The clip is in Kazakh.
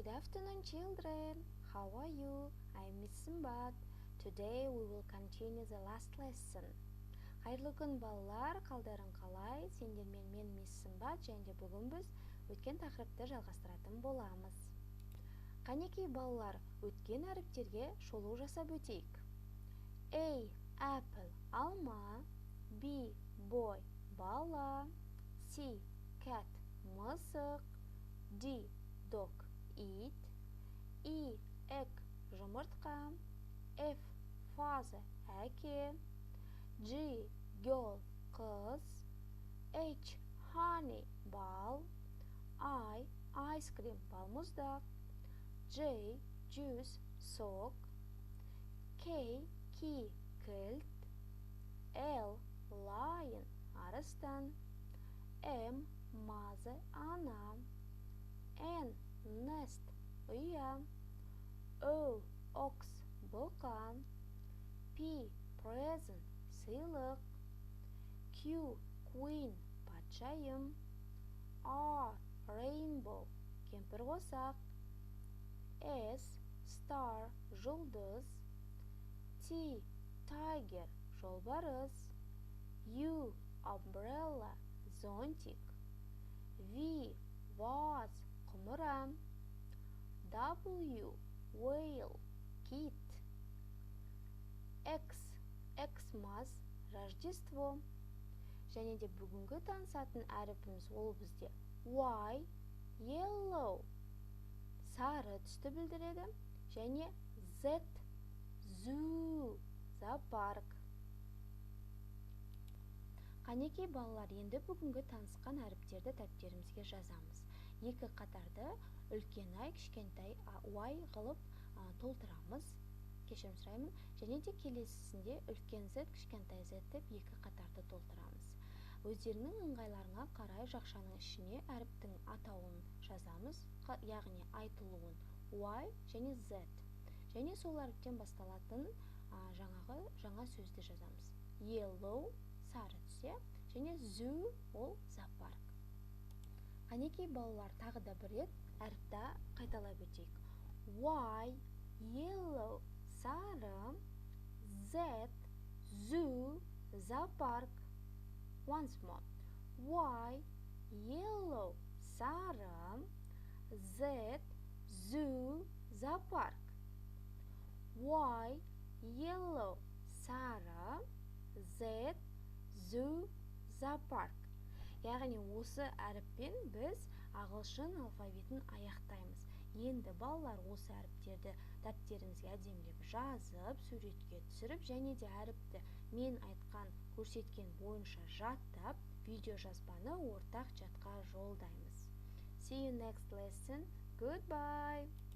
Good afternoon, children. How are you? I'm Miss Simbat. Today we will continue the last lesson. Қайырлы күн балалар, қалдарың қалай? Сендермен мен Miss Simbat, және бүгін біз өткен тақырыпты жалғастыратын боламыз. Қанекей балалар, өткен әріптерге шолу жасап өтейік. A. Apple, алма. B. Boy, бала. C. Cat, мысық. D. Dog, ит. E. Egg, жұмыртқа. F. Father, әке. G. Girl, қыз. H. Honey, бал. I. Ice cream, балмұздақ. J. Juice, сок. K. Key, кілт. L. Lion, арыстан. M. Mother, ана. N. Nest, ұя. O. Ox, бұқа. P. Present, сыйлық. Q. Queen, патшайым. R. Rainbow, кемпірқосақ. S. Star, жұлдыз. T. Tiger, жолбарыс. U. Umbrella, зонтик. V. Vase, құмыра. W. Whale, кит. X. Xmas, Рождество. Және де бүгінгі танысатын әріпіміз ол бізде Y. Yellow, сары түсті білдіреді. Және Z. Zoo, зоопарк. Қанекей балалар, енді бүгінгі танысқан әріптерді дәптерімізге жазамыз. Екі қатарды үлкен I, кішкентай Y қылып толтырамыз. Кешірім сұраймын. Және де келесісінде үлкен Z, кішкентай Z деп екі қатарды толтырамыз. Өздерінің ыңғайларына қарай жақшаның ішіне әріптің атауын жазамыз, яғни айтылуын Y және Z. Және сол әріптен басталатын жаңа сөзді жазамыз. Yellow, сары түсе, және zoo, ол зоопарк. Қанекей балалар, тағы да бір рет әріпті қайталап өтейік. Y. Yellow, сары. Z. Zoo, зоопарк. Once more. Y. Yellow, сары. Z. Zoo, зоопарк. Y. Yellow, сары. Z. Zoo, зоопарк. Яғни осы әріппен біз ағылшын алфавитін аяқтаймыз. Енді балалар осы әріптерді дәптеріңізге әдемілеп жазып, суретке түсіріп, және де әріпті мен айтқан көрсеткен бойынша жаттап, видео жазбаны ортақ чатқа жолдаймыз. See you next lesson. Goodbye.